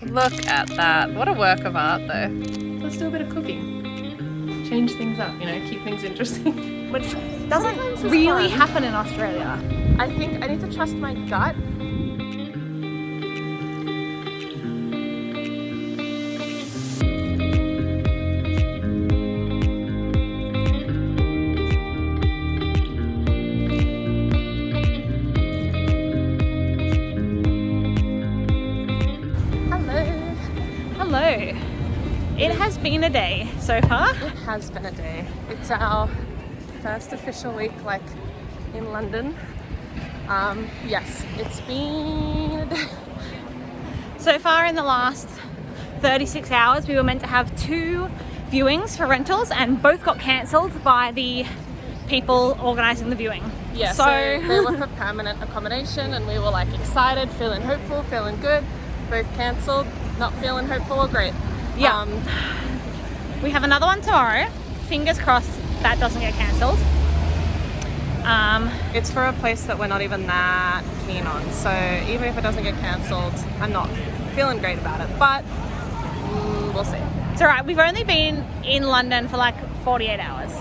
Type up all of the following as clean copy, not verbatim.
Look at that. What a work of art though. Let's do a bit of cooking. Change things up, keep things interesting. Which doesn't really happen in Australia. I think I need to trust my gut. Hello. It has been a day so far. It has been a day. It's our first official week, in London. Yes, it's been a day. So far in the last 36 hours, we were meant to have 2 viewings for rentals and both got cancelled by the people organising the viewing. Yeah, so they were for permanent accommodation and we were excited, feeling hopeful, feeling good. Both cancelled, not feeling hopeful or great. Yeah. We have another one tomorrow. Fingers crossed that doesn't get cancelled. It's for a place that we're not even that keen on. So even if it doesn't get cancelled, I'm not feeling great about it. But we'll see. It's alright. We've only been in London for 48 hours.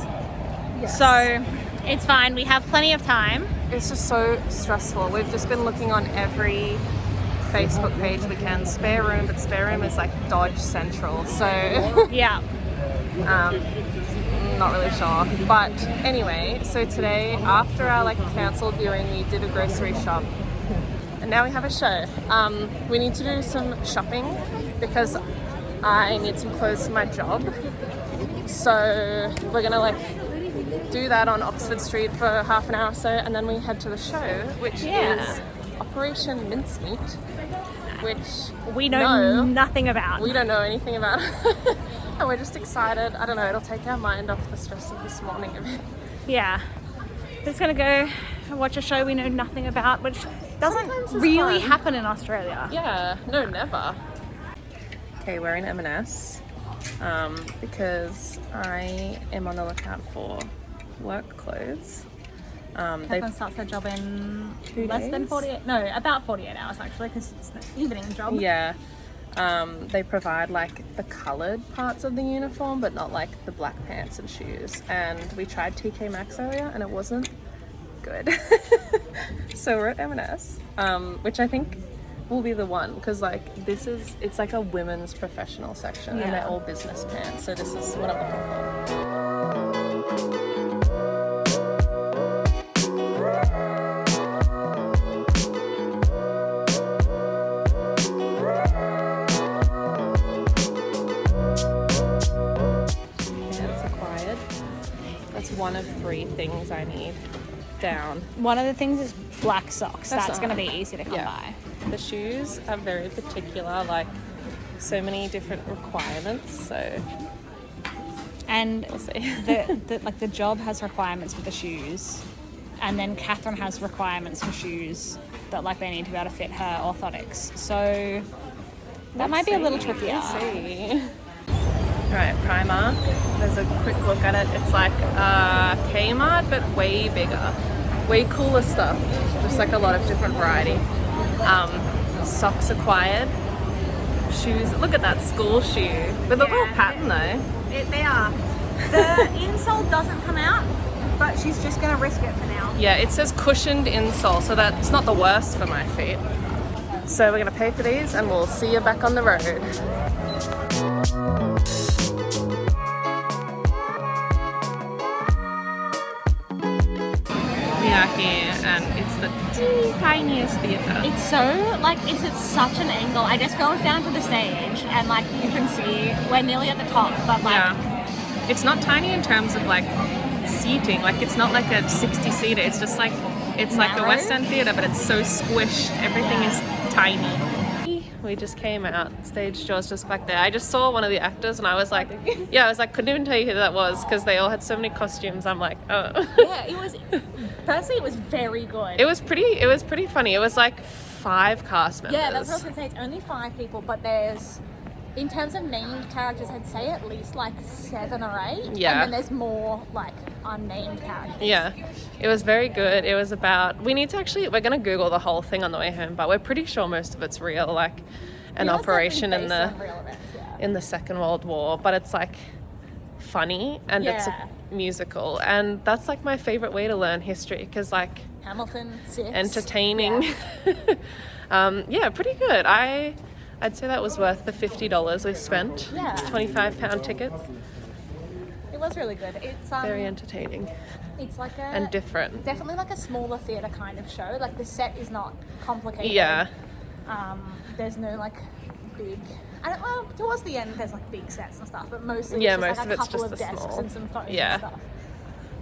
Yes. So it's fine. We have plenty of time. It's just so stressful. We've just been looking on every Facebook page we can. Spare room, but spare room is Dodge Central. So yeah. Not really sure. But anyway, so today after our cancelled viewing, we did a grocery shop. And now we have a show. We need to do some shopping because I need some clothes for my job. So we're gonna do that on Oxford Street for half an hour or so, and then we head to the show, which is Operation Mincemeat, which we know nothing about. We don't know anything about it. We're just excited. I don't know, it'll take our mind off the stress of this morning a bit. Yeah. Just gonna go and watch a show we know nothing about, which doesn't really happen in Australia. Yeah, no, never. Okay, we're in M&S because I am on the lookout for work clothes. Catherine starts her job in 2 less days? than 48, no, about 48 hours actually, because it's an evening job. Yeah. They provide the coloured parts of the uniform, but not the black pants and shoes. And we tried TK Maxx earlier and it wasn't good. So we're at M&S, which I think will be the one, because it's a women's professional section and they're all business pants. So this is what I'm looking for. One of 3 things I need down. One of the things is black socks. That's going to be easy to come by. The shoes are very particular, so many different requirements, so and we'll see. the job has requirements for the shoes, and then Catherine has requirements for shoes that they need to be able to fit her orthotics. So that might be a little trickier. Let's see. Right, Primark. There's a quick look at it. It's Kmart, but way bigger, way cooler stuff. Just a lot of different variety. Socks acquired. Shoes. Look at that school shoe with a little pattern though. They are. The insole doesn't come out, but she's just going to risk it for now. Yeah, it says cushioned insole, so that's not the worst for my feet. So we're going to pay for these and we'll see you back on the road. We are here and it's the tiniest theatre. It's so, it's at such an angle. I just go down to the stage and you can see we're nearly at the top, but yeah. It's not tiny in terms of seating. It's not a 60-seater. It's just it's narrow. A West End theatre, but it's so squished. Everything is tiny. We just came out. Stage door's just back there. I just saw one of the actors and I was couldn't even tell you who that was because they all had so many costumes. I'm oh. Yeah, it was, personally, it was very good. It was pretty funny. It was 5 cast members. Yeah, that's what I was going to say. It's only 5 people, but there's, in terms of named characters, I'd say at least 7 or 8. Yeah. And then there's more unnamed characters. Yeah. It was very good. It was about, we're going to Google the whole thing on the way home, but we're pretty sure most of it's real. an operation in the real events, yeah. in the Second World War, but it's like funny and it's a musical, and that's like my favorite way to learn history because like Hamilton, Six, entertaining. Yeah, pretty good. I'd say that was worth the $50 we spent. Yeah. £25 tickets. It was really good. It's Very entertaining it's like and different. definitely like a smaller theatre kind of show. Like the set is not complicated. Yeah. There's no like big. Well, towards the end there's like big sets and stuff, but mostly Yeah, it's just most like of a it's couple just of the desks small. and some phones Yeah. and stuff.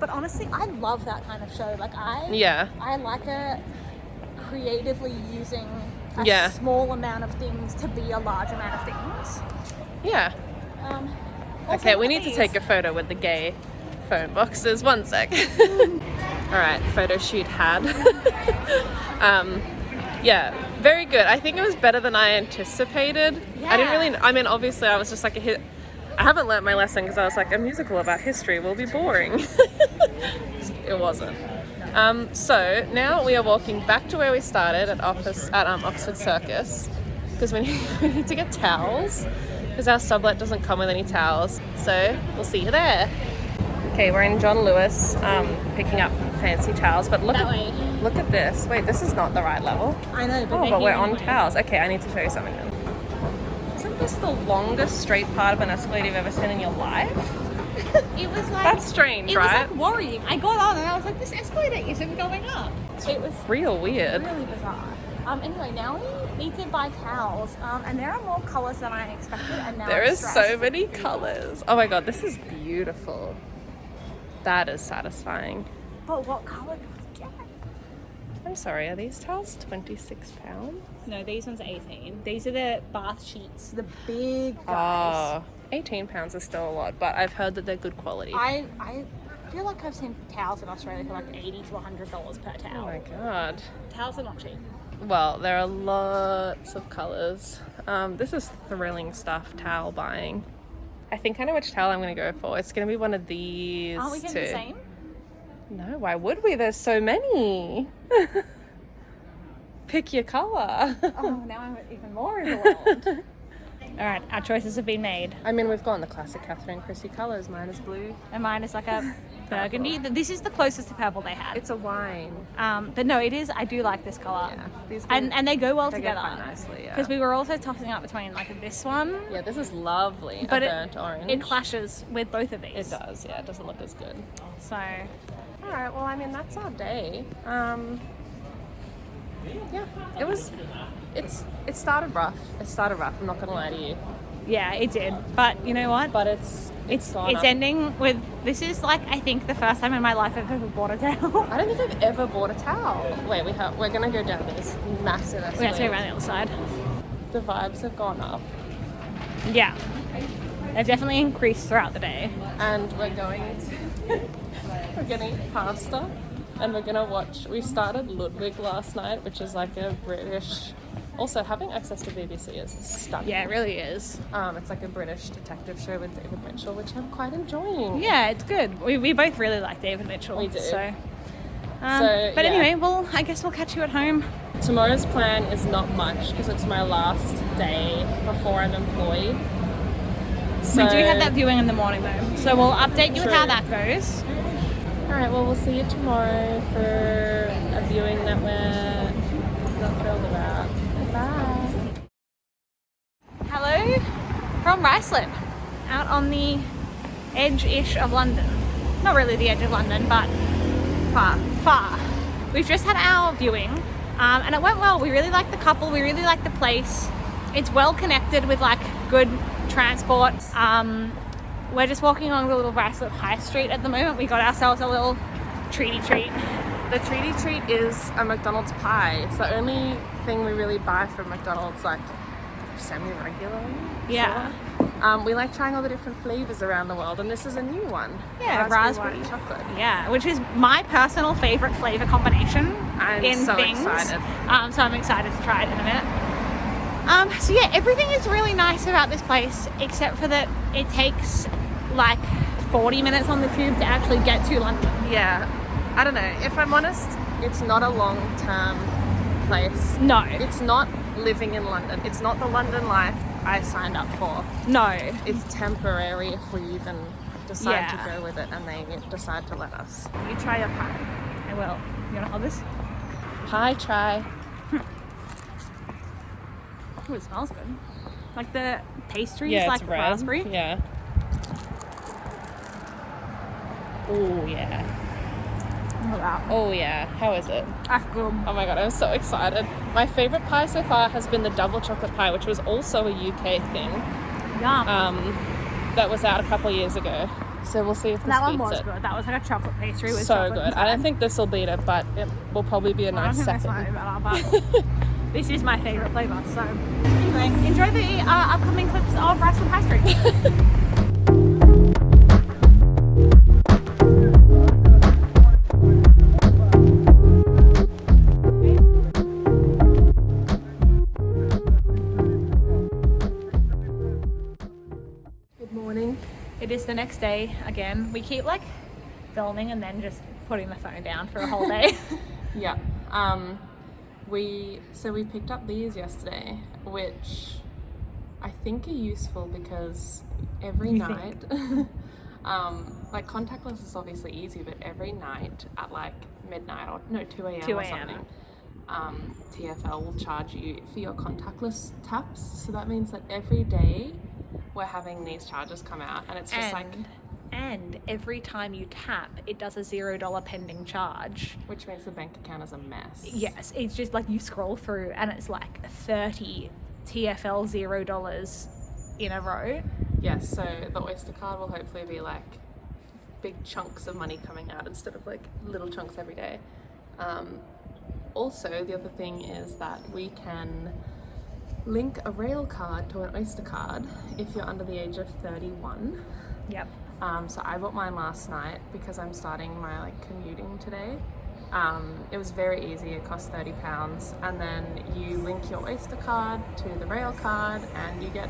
But honestly, I love that kind of show. Like Yeah. I like creatively using a Yeah. small amount of things to be a large amount of things. Yeah. Also Okay, we look need at to these. take a photo with the gay phone boxes. One sec. All right, photo shoot had. Yeah, very good. I think it was better than I anticipated. I didn't really, I mean, obviously I was just like I haven't learnt my lesson because I was like, a musical about history will be boring. It wasn't. So now we are walking back to where we started at Oxford Circus because we need to get towels because our sublet doesn't come with any towels. So we'll see you there. Okay, we're in John Lewis picking up fancy towels, but look at this. Wait, this is not the right level. I know, But we're on towels. Okay, I need to show you something then. Isn't this the longest straight part of an escalator you've ever seen in your life? It was like That's strange, it right? was like worrying. I got on and I was like, this escalator isn't going up. It was Real weird. really bizarre. Anyway, now we need to buy towels. And there are more colours than I expected. And now There I'm is so stressed. many colours. Oh my god, this is beautiful. That is satisfying. But what colour do we get? I'm sorry, are these towels £26? No, these ones are 18. These are the bath sheets, the big guys. Oh, £18 is still a lot, but I've heard that they're good quality. I feel like I've seen towels in Australia for like $80 to $100 per towel. Oh my god. Towels are not cheap. Well, there are lots of colours. This is thrilling stuff, towel buying. I think I know which towel I'm going to go for. It's going to be one of these Aren't we getting the same? No, why would we? There's so many. Pick your colour. Oh, now I'm even more overwhelmed. All right, our choices have been made. I mean, we've gone the classic Catherine and Krissie colours. Mine is blue. And mine is like a burgundy. This is the closest to purple they had. It's a wine. But no, it is. I do like this colour. Yeah. These And they go well they together. go quite nicely, yeah. Because we were also tossing up between like this one. Yeah, this is lovely. But a burnt orange. It clashes with both of these. It does, yeah. It doesn't look as good. So, All right, well, I mean, that's our day. Yeah, it started rough. I'm not going to lie to you. yeah, it did. But you know what? But it's gone up. ending with, this is like, I think the first time in my life I've ever bought a towel. I don't think I've ever bought a towel. Wait, we're going to go down this massive escalator. We have to go around the other side. The vibes have gone up. Yeah. They've definitely increased throughout the day. And we're going to eat pasta. And we're going to watch, we started Ludwig last night, which is like a British, also having access to BBC is stunning. Yeah, it really is. It's like a British detective show with David Mitchell, which I'm quite enjoying. Yeah, it's good. We both really like David Mitchell. We do. So, yeah. anyway, well, I guess we'll catch you at home. Tomorrow's plan is not much because it's my last day before I'm employed. So, We do have that viewing in the morning though, so we'll update you with how True. that goes. Alright, well, we'll see you tomorrow for a viewing that we're not thrilled about. Bye. Hello from Ricelip, out on the edge-ish of London. Not really the edge of London, but far. We've just had our viewing, and it went well. We really like the couple, we really like the place. It's well connected with like good transport. We're just walking along the little Ricelip High Street at the moment. We got ourselves a little treaty treat. The treaty treat is a McDonald's pie. It's the only thing we really buy from McDonald's, like semi-regularly. Yeah. Sort of. We like trying all the different flavors around the world, and this is a new one. Yeah, raspberry raspberry. chocolate. Yeah, which is my personal favorite flavor combination I'm in so things. excited. So I'm excited to try it in a minute. So yeah, everything is really nice about this place, except for that it takes like 40 minutes on the tube to actually get to London. Yeah, I don't know. If I'm honest, it's not a long-term place. No. It's not living in London. It's not the London life I signed up for. No. It's temporary if we even decide to Yeah. go with it and they decide to let us. You try your pie. I will. You want to hold this? Pie try. Oh, it smells good. Like the pastry is Yeah, like it's red. raspberry. Yeah. Oh, yeah. Oh, wow. Oh, yeah. How is it? That's good. Oh my god, I'm so excited. My favourite pie so far has been the double chocolate pie, which was also a UK thing. Yum. That was out a couple of years ago. So we'll see if this That one beats was it. good. That was like a chocolate pastry with So chocolate good. inside. I don't think this will beat it, but it will probably be a nice I think this second. might be better, but this is my favourite flavour. So anyway, enjoy the upcoming clips of rice and pastry. Good morning. It is the next day again. We keep like filming and then just putting the phone down for a whole day. Yeah. We picked up these yesterday, which I think are useful because every night, like contactless is obviously easy, but every night at like midnight or 2 a.m. 2 or a.m. something, TfL will charge you for your contactless taps. So that means that every day we're having these charges come out, and it's just And every time you tap, it does a $0 pending charge. which means the bank account is a mess. Yes, it's just like you scroll through and it's like 30 TfL $0 in a row. Yes, so the Oyster card will hopefully be like big chunks of money coming out instead of like little chunks every day. Also, the other thing is that we can link a rail card to an Oyster card if you're under the age of 31. Yep. So I bought mine last night because I'm starting my like commuting today. It was very easy. It cost £30, and then you link your Oyster card to the rail card and you get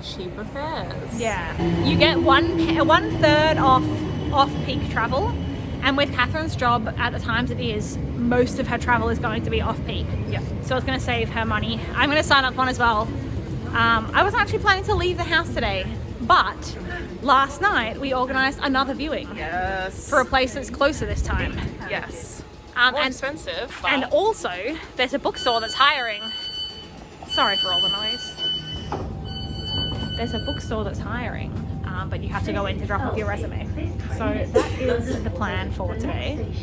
cheaper fares. Yeah. You get one third off peak travel, and with Catherine's job at the times it is, most of her travel is going to be off peak. Yeah. So it's going to save her money. I'm going to sign up one as well. I was actually planning to leave the house today, but last night we organised another viewing. Yes. For a place that's closer this time. Yes. More More expensive. But And also, there's a bookstore that's hiring. Sorry for all the noise. There's a bookstore that's hiring, but you have to go in to drop off your resume. So that is the plan for today. She's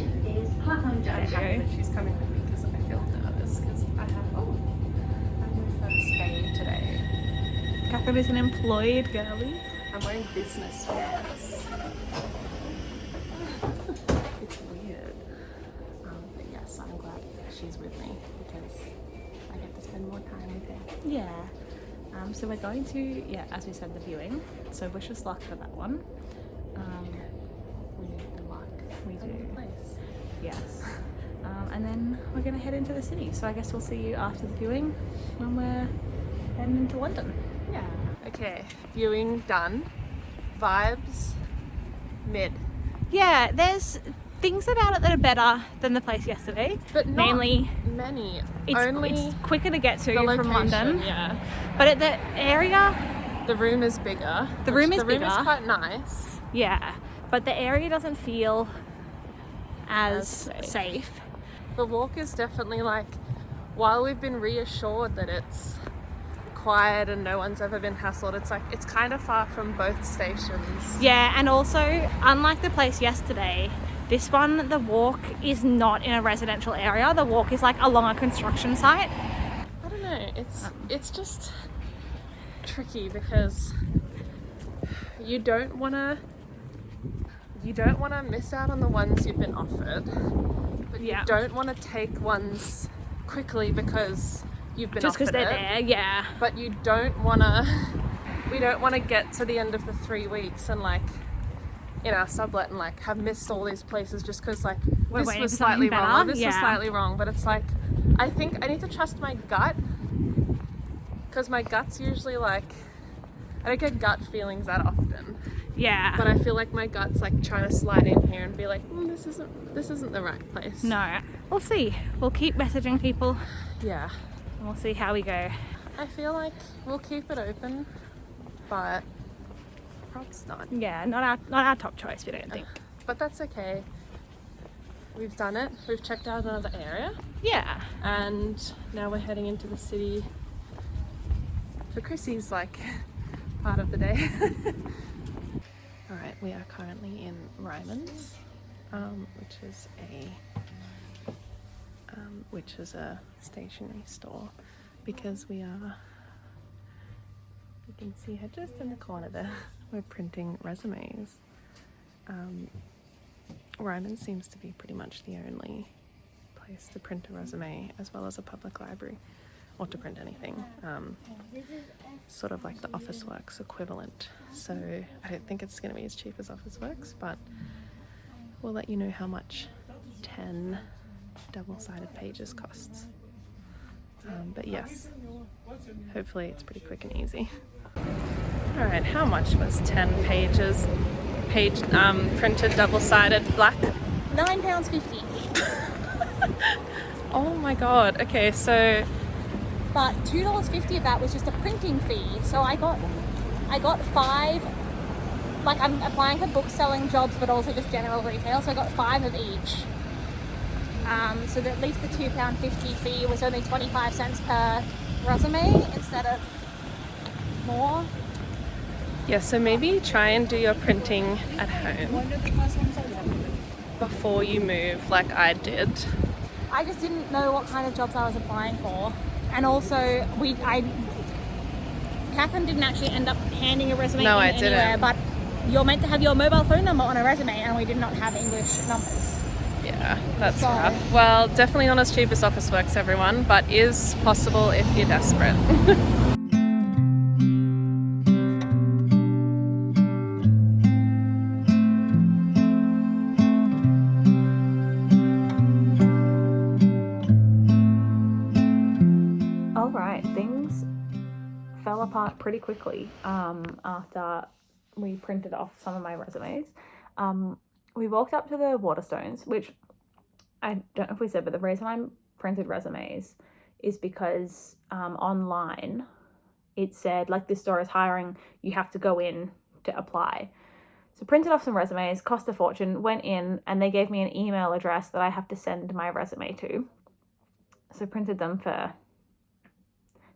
coming with me because I feel nervous because I have my first day today. Catherine is an employed girlie. I'm wearing business wears. It's weird. But yes, I'm glad she's with me because I get to spend more time with her. Yeah. So we're going to, as we said, the viewing. So wish us luck for that one. We need the luck. We And do. the place. Yes. And then we're going to head into the city. So I guess we'll see you after the viewing when we're heading into London. Yeah. Okay. Viewing done. Vibes mid. Yeah, there's things about it that are better than the place yesterday. But not mainly, many. it's Only quicker to get to the location, from London. Yeah. But at the area, The room is bigger. The room is The room bigger. is quite nice. yeah, but the area doesn't feel as As safe. The walk is definitely like, while we've been reassured that it's quiet and no one's ever been hassled, it's like it's kind of far from both stations. Yeah, and also, unlike the place yesterday, this one, the walk is not in a residential area. The walk is like along a construction site. I don't know, it's just tricky because you don't want to miss out on the ones you've been offered, but Yeah. you don't want to take ones quickly because you've been Just because offered they're it. there, yeah. But we don't want to get to the end of the 3 weeks and like in our sublet and like have missed all these places just because like We're this waiting was for something slightly wrong or better, this yeah. was slightly wrong. But it's like, I think I need to trust my gut because my gut's usually like, I don't get gut feelings that often, Yeah. but I feel like my gut's like trying to slide in here and be like, this isn't the right place. No. We'll see. We'll keep messaging people. Yeah. we'll see how we go. I feel like we'll keep it open, but perhaps not. Yeah, not our top choice, we don't think. But that's okay. We've done it. We've checked out another area. Yeah. And now we're heading into the city for Krissie's like part of the day. Alright, we are currently in Ryman's, which is a stationery store, because you can see her just in the corner there. We're printing resumes. Ryman seems to be pretty much the only place to print a resume, as well as a public library, or to print anything. Sort of like the Officeworks equivalent. So I don't think it's going to be as cheap as Officeworks, but we'll let you know how much 10 double-sided pages costs. But yes, hopefully it's pretty quick and easy. Alright, how much was 10 pages printed double-sided black? £9.50. Oh my god. Okay, so But $2.50 of that was just a printing fee. So I got 5, like I'm applying for book selling jobs, but also just general retail. So I got 5 of each. So that at least the £2.50 fee was only 25 cents per resume instead of more. yeah, so maybe try and do your printing at home before you move, like I did. I just didn't know what kind of jobs I was applying for. And also, Catherine didn't actually end up handing a resume No, in I anywhere, didn't. but you're meant to have your mobile phone number on a resume, and we did not have English numbers. Yeah, that's So- rough. Well, definitely not as cheap as Officeworks, everyone, but is possible if you're desperate. All right, things fell apart pretty quickly after we printed off some of my resumes. We walked up to the Waterstones, which I don't know if we said, but the reason I printed resumes is because online it said, like, this store is hiring, you have to go in to apply. So printed off some resumes, cost a fortune, went in, and they gave me an email address that I have to send my resume to. So printed them for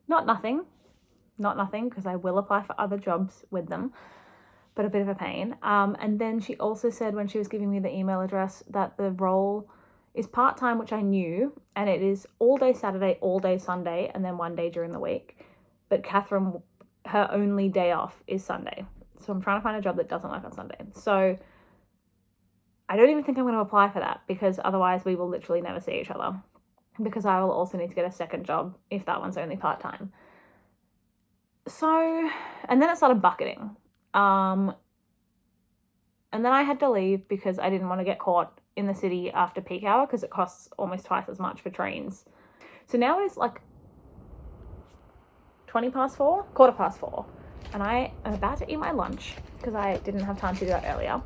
not nothing, because I will apply for other jobs with them, but a bit of a pain. And then she also said, when she was giving me the email address, that the role is part-time, which I knew, and it is all day Saturday, all day Sunday, and then 1 day during the week. But Catherine, her only day off is Sunday. So I'm trying to find a job that doesn't work on Sunday. So I don't even think I'm going to apply for that, because otherwise we will literally never see each other, because I will also need to get a second job if that one's only part-time. So, and then it started bucketing. And then I had to leave because I didn't want to get caught in the city after peak hour, because it costs almost twice as much for trains. So now it is like 4:15, and I am about to eat my lunch because I didn't have time to do that earlier.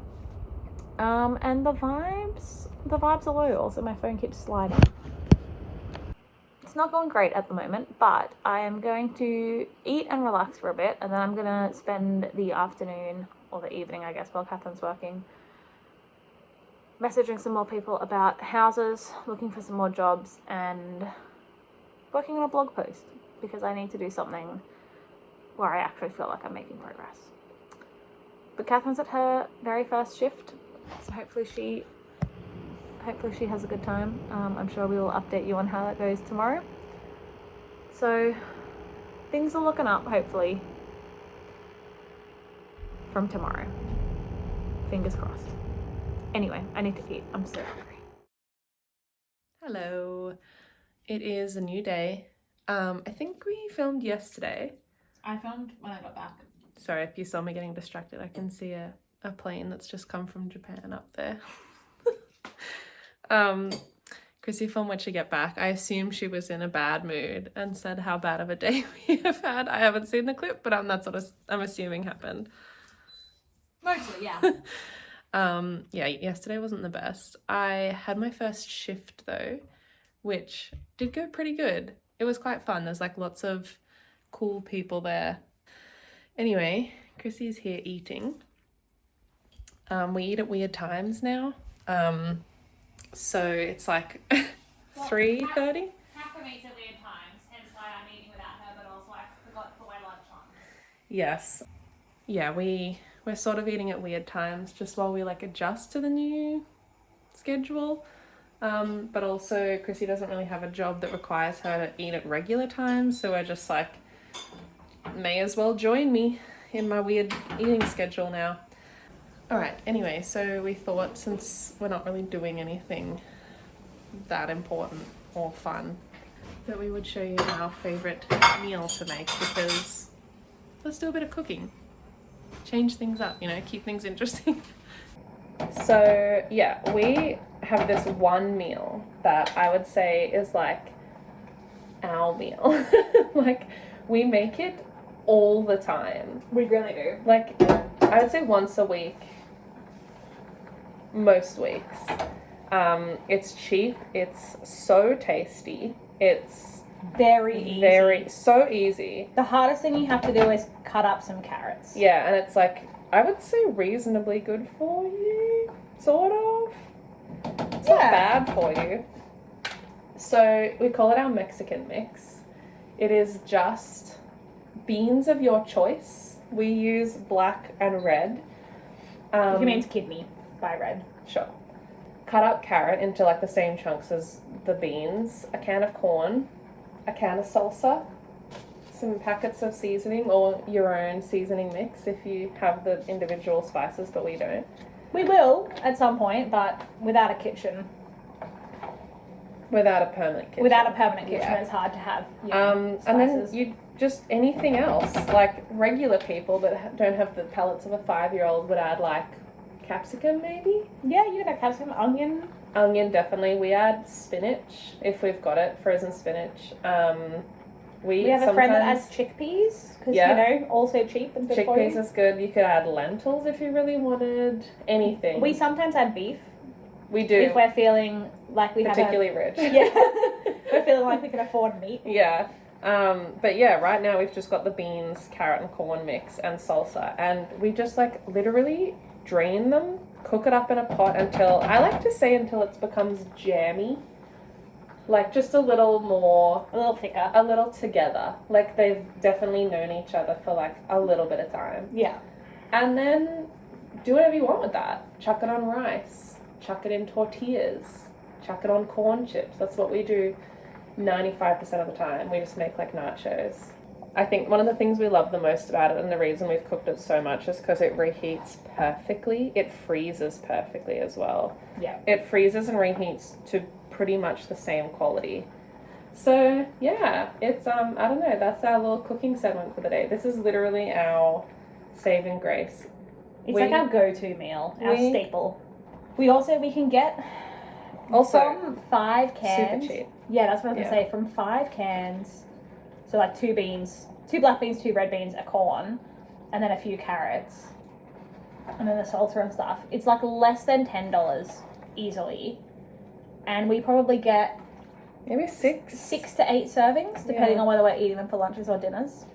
And the vibes are low. Also, my phone keeps sliding. It's not going great at the moment, but I am going to eat and relax for a bit, and then I'm going to spend the afternoon, or the evening, I guess, while Catherine's working, messaging some more people about houses, looking for some more jobs, and working on a blog post, because I need to do something where I actually feel like I'm making progress. But Catherine's at her very first shift, so hopefully she has a good time. I'm sure we will update you on how that goes tomorrow. So things are looking up, hopefully, from tomorrow. Fingers crossed. Anyway, I need to eat. I'm so hungry. Hello. It is a new day. I think we filmed yesterday. I filmed when I got back. Sorry if you saw me getting distracted. I can see a plane that's just come from Japan up there. Krissie filmed when she got back. I assume she was in a bad mood and said how bad of a day we have had. I haven't seen the clip, but that's what I'm assuming happened. Mostly, yeah. Yeah, yesterday wasn't the best. I had my first shift though, which did go pretty good. it was quite fun. There's like lots of cool people there. Anyway, Krissie's here eating. We eat at weird times now. So it's like 3:30. Catherine eats at weird times, hence why I'm eating without her, but also I forgot to put my lunch on. Yes. Yeah, we're sort of eating at weird times just while we like adjust to the new schedule. But also Krissie doesn't really have a job that requires her to eat at regular times, so we're just like, may as well join me in my weird eating schedule now. Alright, anyway, so we thought since we're not really doing anything that important or fun, that we would show you our favourite meal to make, because let's do a bit of cooking. Change things up, you know, keep things interesting. So yeah, we have this one meal that I would say is like our meal. Like, we make it all the time. We really do. Like, I would say once a week, most weeks. It's cheap, it's so tasty, it's so easy. The hardest thing you have to do is cut up some carrots. Yeah, and it's like, I would say reasonably good for you, sort of. It's not bad for you. So we call it our Mexican mix. It is just beans of your choice. We use black and red. He means kidney by red. Sure. Cut up carrot into like the same chunks as the beans, a can of corn, a can of salsa, some packets of seasoning or your own seasoning mix if you have the individual spices, but we don't. We will at some point, but without a kitchen. Without a permanent kitchen. Without a permanent kitchen, Yeah. it's hard to have, you know, and then spices. you just anything else, like regular people that don't have the palates of a 5-year-old would add like capsicum maybe? Yeah, you can have capsicum, onion. Onion, definitely. We add spinach if we've got it, frozen spinach. We have a friend that adds chickpeas, because, you know, also cheap and good for you. Chickpeas is good. You could add lentils if you really wanted. Anything. We sometimes add beef. We do. If we're feeling like we particularly rich. Yeah. We're feeling like we can afford meat. Yeah. But yeah, right now we've just got the beans, carrot and corn mix and salsa, and we just like literally drain them, cook it up in a pot until, I like to say until it becomes jammy. Like just a little more, A little thicker. a little together. Like they've definitely known each other for like a little bit of time. Yeah. And then do whatever you want with that. Chuck it on rice, chuck it in tortillas, chuck it on corn chips. That's what we do 95% of the time. We just make like nachos. I think one of the things we love the most about it, and the reason we've cooked it so much, is because it reheats perfectly. It freezes perfectly as well. Yeah. It freezes and reheats to pretty much the same quality. So yeah, it's I don't know, that's our little cooking segment for the day. This is literally our saving grace. It's like our go-to meal, our staple. We can get from 5 cans. Super cheap. Yeah, that's what I was going to say. From 5 cans, so like 2 beans, 2 black beans, 2 red beans, a corn, and then a few carrots, and then the salsa and stuff. It's like less than $10 easily, and we probably get maybe 6 to 8 servings, depending on whether we're eating them for lunches or dinners.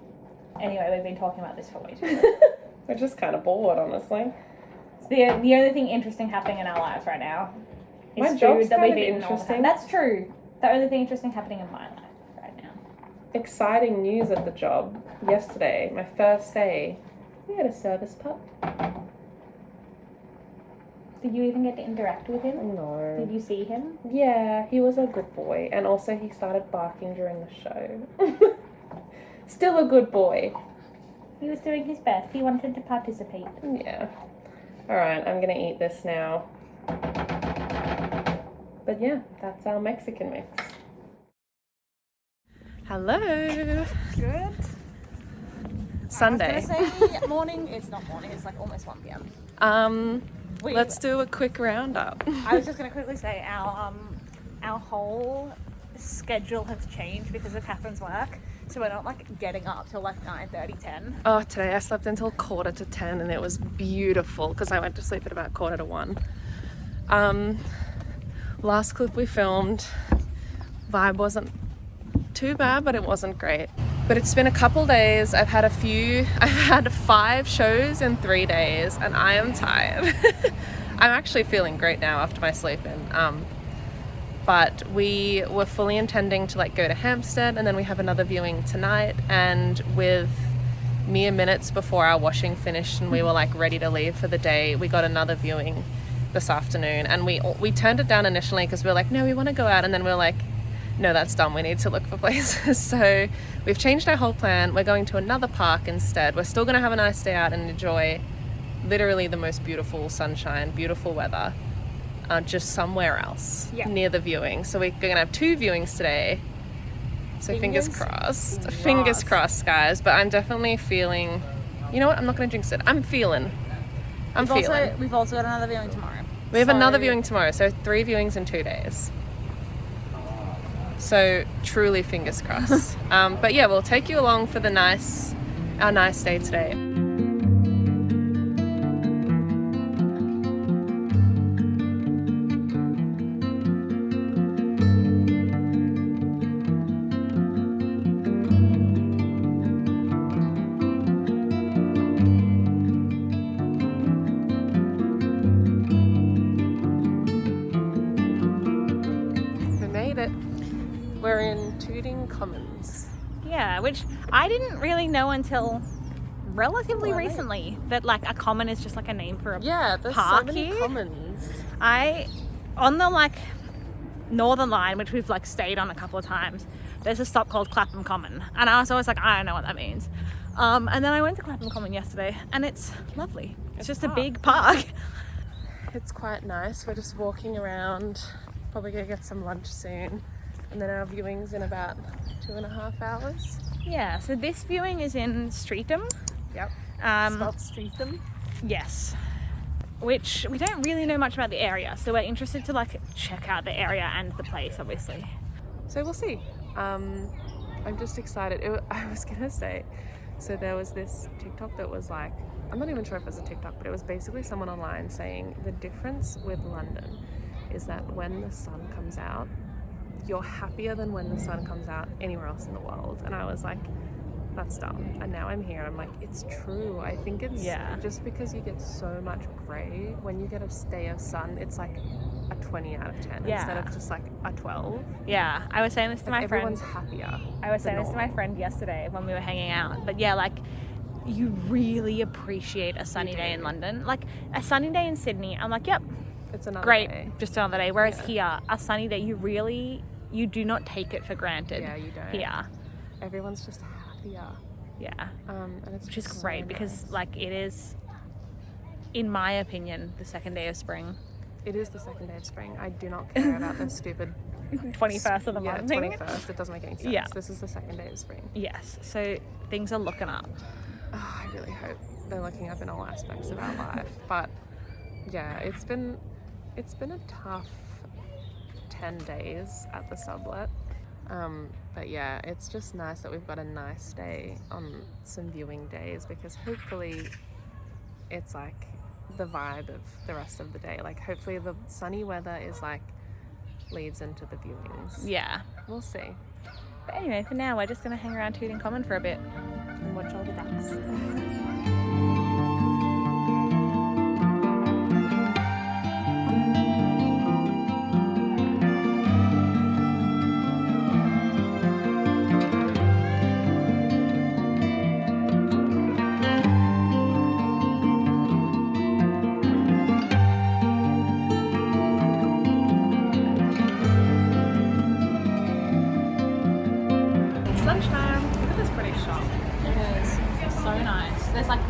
Anyway, we've been talking about this for way too long. We're just kind of bored, honestly. It's the only thing interesting happening in our lives right now is My job's food that kind we've of eaten all the time. interesting. That's true. The only thing interesting happening in my life right now. Exciting news at the job. Yesterday, my first day, we had a service pup. Did you even get to interact with him? No. Did you see him? Yeah, he was a good boy, and also he started barking during the show. Still a good boy. He was doing his best. He wanted to participate. Yeah. Alright, I'm gonna eat this now. But yeah, that's our Mexican mix. Hello. Good. Sunday. I was going to say morning. It's not morning. It's like almost 1 p.m. Let's do a quick roundup. I was just going to quickly say our whole schedule has changed because of Catherine's work. So we're not like getting up till like 9:30, 10. Oh, today I slept until 9:45 and it was beautiful because I went to sleep at about 12:45. Last clip we filmed, vibe wasn't too bad, but it wasn't great. But it's been a couple days. I've had 5 shows in 3 days, and I am tired. I'm actually feeling great now after my sleep in. But we were fully intending to like go to Hampstead, and then we have another viewing tonight, and with mere minutes before our washing finished and we were like ready to leave for the day, we got another viewing this afternoon, and we turned it down initially because we were like, no, we want to go out, and then we were like, no, that's dumb, we need to look for places. So we've changed our whole plan. We're going to another park instead. We're still going to have a nice day out and enjoy literally the most beautiful sunshine, beautiful weather, just somewhere else near the viewing. So we're going to have 2 viewings today. So fingers crossed. Fingers crossed, guys. But I'm definitely feeling, you know what? I'm not going to jinx it. I'm feeling. We've also got another viewing tomorrow. We have another viewing tomorrow. So 3 viewings in 2 days. So truly fingers crossed. But yeah, we'll take you along for our nice day today. We're in Tooting Commons. Yeah, which I didn't really know until relatively recently that like a common is just like a name for a there's park so many here. commons. On the like Northern Line, which we've like stayed on a couple of times, there's a stop called Clapham Common, and I was always like, I don't know what that means. And then I went to Clapham Common yesterday, and it's lovely. It's just a big park. It's quite nice. We're just walking around. Probably gonna get some lunch soon. And then our viewing's in about 2.5 hours. Yeah, so this viewing is in Streatham. Yep. Spelled Streatham. Yes. Which we don't really know much about the area, so we're interested to like check out the area and the place, obviously. So we'll see. I'm just excited. I was gonna say, so there was this TikTok that was like, I'm not even sure if it was a TikTok, but it was basically someone online saying the difference with London is that when the sun comes out, you're happier than when the sun comes out anywhere else in the world. And I was like, that's dumb. And now I'm here and I'm like, it's true. I think it's just because you get so much grey, when you get a day of sun, it's like a 20 out of 10 instead of just like a 12. Yeah, I was saying this to my friend. Everyone's happier. I was saying this to my friend yesterday when we were hanging out. But yeah, like you really appreciate a sunny day in London. Like a sunny day in Sydney, I'm like, yep, it's another great, day. Whereas here, a sunny day, you do not take it for granted. Yeah, you don't. Here. Everyone's just happier. Yeah. And it's which is so great nice. Because like it is, in my opinion, the second day of spring. It is the second day of spring. I do not care about the stupid 21st of the month thing. 21st. It doesn't make any sense. Yeah. This is the second day of spring. Yes. So things are looking up. Oh, I really hope they're looking up in all aspects of our life. But yeah, it's been a tough 10 days at the sublet. But yeah, it's just nice that we've got a nice day on some viewing days, because hopefully it's like the vibe of the rest of the day. Like hopefully the sunny weather is like leads into the viewings. Yeah. We'll see. But anyway, for now we're just going to hang around Tooting Common for a bit And watch all the ducks.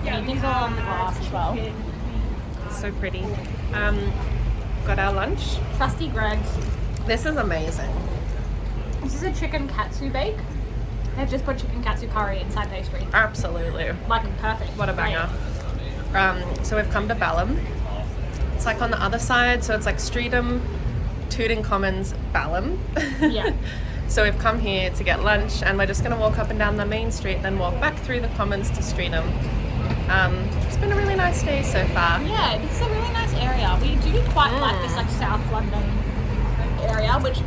Paintings all on the glass as well. So pretty. Got our lunch. Trusty Greg's. This is amazing. This is a chicken katsu bake. They've just put chicken katsu curry inside pastry. Absolutely. Like perfect. What a banger. So we've come to Balham. It's like on the other side, so it's like Streatham, Tooting Commons, Balham. Yeah. So we've come here to get lunch, and we're just going to walk up and down the main street, then walk back through the Commons to Streatham. It's been a really nice day so far. Yeah, this is a really nice area. We do quite like this like South London area, which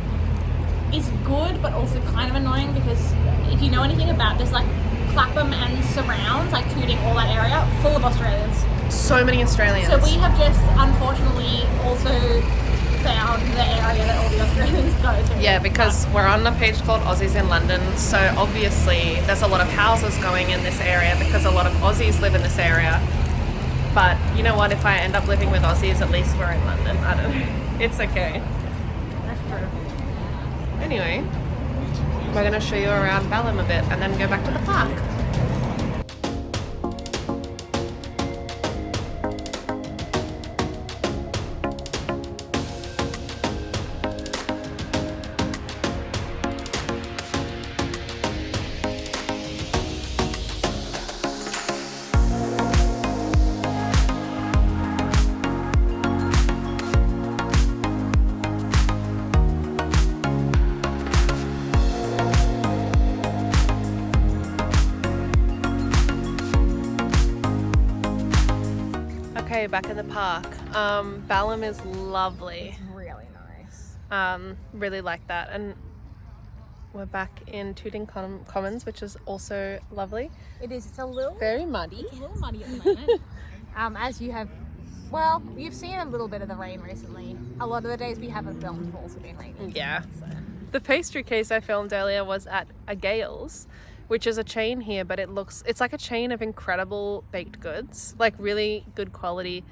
is good, but also kind of annoying because if you know anything about this, like Clapham and surrounds, like Tooting, all that area, full of Australians. So many Australians. So we have just unfortunately also found the area that all the Australians go to. Yeah, because we're on a page called Aussies in London, so obviously there's a lot of houses going in this area because a lot of Aussies live in this area. But you know what, if I end up living with Aussies, at least we're in London. I don't know. It's okay. That's true. Anyway, we're going to show you around Balham a bit and then go back to the park. Okay, back in the park. Balham is lovely. It's really nice. Really like that. And we're back in Tooting Commons, which is also lovely. It is. It's a little Very muddy. It's a little muddy at the moment. As you have, well, you've seen a little bit of the rain recently. A lot of the days we haven't filmed have also been raining. Yeah. So. The pastry case I filmed earlier was at a Gales, which is a chain here, but it's like a chain of incredible baked goods, like really good quality,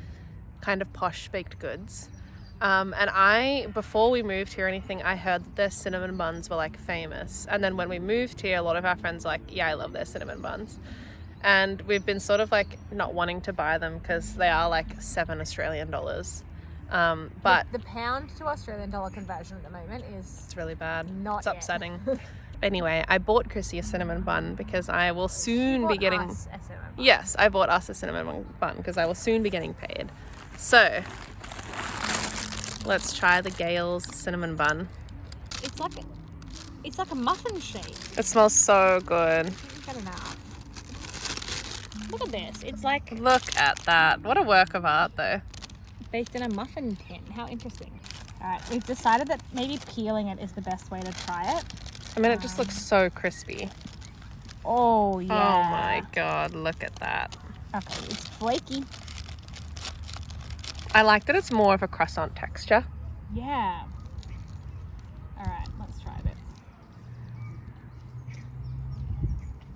kind of posh baked goods. And before we moved here or anything, I heard that their cinnamon buns were like famous. And then when we moved here, a lot of our friends were like, yeah, I love their cinnamon buns. And we've been sort of like not wanting to buy them because they are like $7 Australian. But the pound to Australian dollar conversion at the moment is it's really bad. Not It's yet. upsetting. Anyway, I bought Krissie a cinnamon bun because I will soon be getting... Us a cinnamon bun. Yes, I bought us a cinnamon bun because I will soon be getting paid. So, let's try the Gales cinnamon bun. It's like a muffin shape. It smells so good. Get it out. Look at this. It's like Look at that. What a work of art, though. baked in a muffin tin. How interesting. All right, we've decided that maybe peeling it is the best way to try it. I mean, it just looks so crispy. Oh, yeah. Oh my god, look at that. Okay, it's flaky. I like that it's more of a croissant texture. Yeah. All right, let's try this.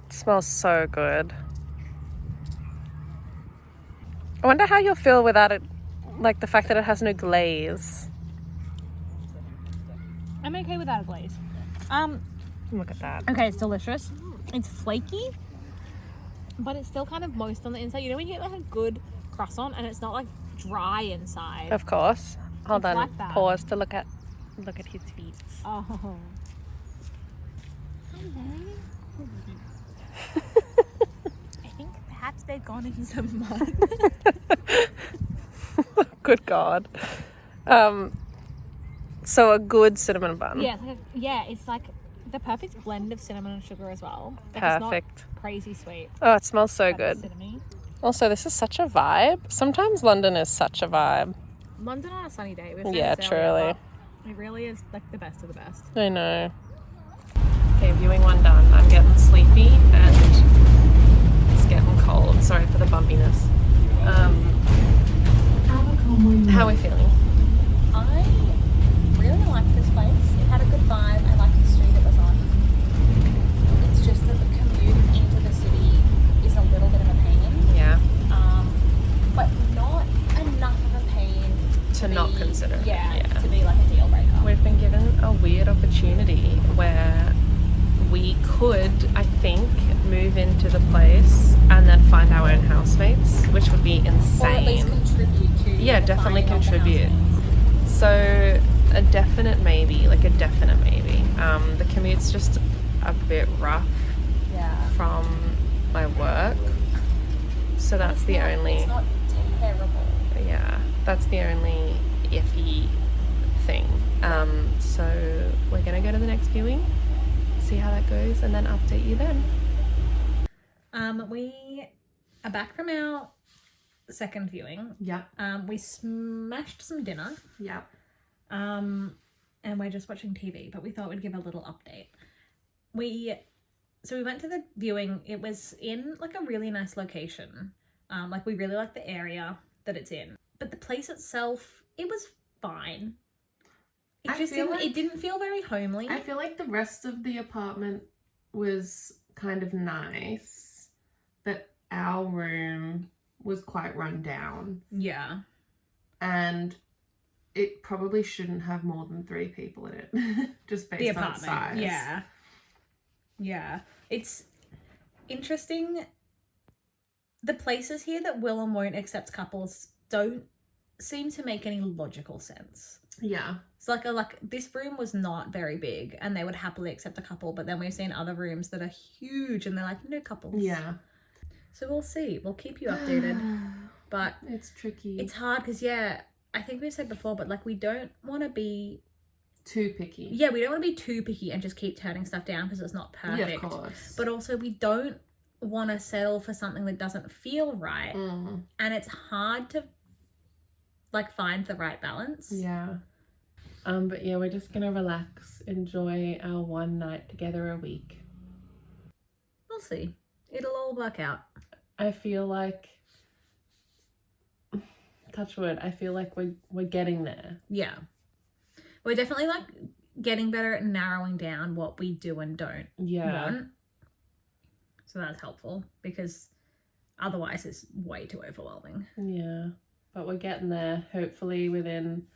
It smells so good. I wonder how you'll feel without it, like the fact that it has no glaze. I'm okay without a glaze. Look at that. Okay, it's delicious. It's flaky, but it's still kind of moist on the inside. You know when you get like a good croissant and it's not like dry inside. Of course. Hold It's on. like that. Pause to look at his feet. Oh. I think perhaps they've gone into some mud. Good God. So a good cinnamon bun. Yeah, it's like the perfect blend of cinnamon and sugar as well. Like Perfect. It's not crazy sweet. Oh, it smells so but good. it's cinnamony. Also, this is such a vibe. Sometimes London is such a vibe. London on a sunny day. Yeah, truly. It really is like the best of the best. I know. Okay, viewing one done. I'm getting sleepy and it's getting cold. Sorry for the bumpiness. How are we feeling? I really like this place. It had a good vibe. I liked the street it was on. It's just that the commute into the city is a little bit of a pain. Yeah. But not enough of a pain To not consider. Yeah, to be like a deal breaker. We've been given a weird opportunity where we could, I think, move into the place and then find our own housemates, which would be insane. Or at least contribute to Definitely finding all the contribute. housemates. So a definite maybe, like a definite maybe. The commute's just a bit rough from my work. So that's the only... It's not terrible. Yeah, that's the only iffy thing. So we're gonna go to the next viewing, see how that goes, and then update you then. We are back from our second viewing. Yeah. We smashed some dinner. Yeah. And and we're just watching TV, but we thought we'd give a little update. We went to the viewing. It was in like a really nice location. Like we really like the area that it's in, but the place itself, it was fine. It didn't feel very homely. I feel like the rest of the apartment was kind of nice, but our room was quite run down. Yeah. And it probably shouldn't have more than 3 people in it, just based on size. Yeah. Yeah. It's interesting. The places here that will and won't accept couples don't seem to make any logical sense. Yeah. It's like this room was not very big and they would happily accept a couple, but then we've seen other rooms that are huge and they're like, no couples. Yeah. So we'll see. We'll keep you updated. But it's tricky. It's hard because, yeah, I think we've said before, but like we don't want to be too picky. Yeah, we don't want to be too picky and just keep turning stuff down because it's not perfect. Yeah, of course. But also we don't want to settle for something that doesn't feel right. And it's hard to like find the right balance. Yeah. But yeah, we're just gonna relax, enjoy our one night together a week. We'll see. It'll all work out. I feel like, touch wood, I feel like we're getting there. Yeah. We're definitely like getting better at narrowing down what we do and don't want. So that's helpful because otherwise it's way too overwhelming. Yeah. But we're getting there, hopefully within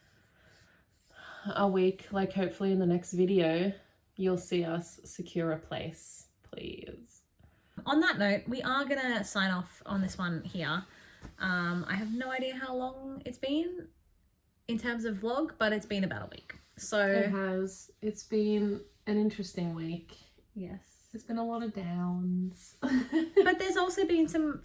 a week, like hopefully in the next video, you'll see us secure a place, please. On that note, we are going to sign off on this one here. I have no idea how long it's been in terms of vlog, but it's been about a week. So it has. It's been an interesting week. Yes. There's been a lot of downs. But there's also been some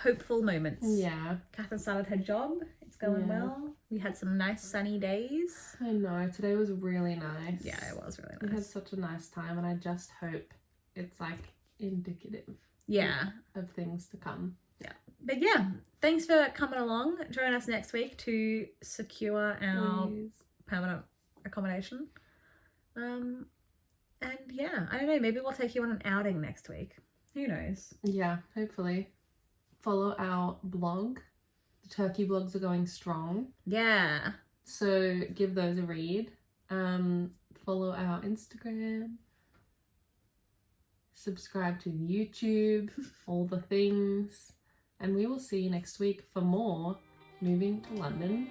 hopeful moments. Yeah. Catherine started her job. It's going well. We had some nice sunny days. I know. Today was really nice. Yeah, it was really nice. We had such a nice time and I just hope it's like indicative. Yeah. Of things to come. Yeah. But yeah, thanks for coming along. Join us next week to secure our permanent accommodation. And yeah, I don't know, maybe we'll take you on an outing next week. Who knows? Yeah, hopefully. Follow our blog. The turkey blogs are going strong. Yeah. So give those a read. Follow our Instagram. Subscribe to YouTube. All the things. And we will see you next week for more moving to London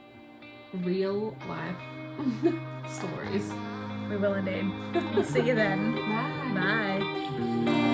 real life stories. We will indeed. We'll see you then. Bye. Bye.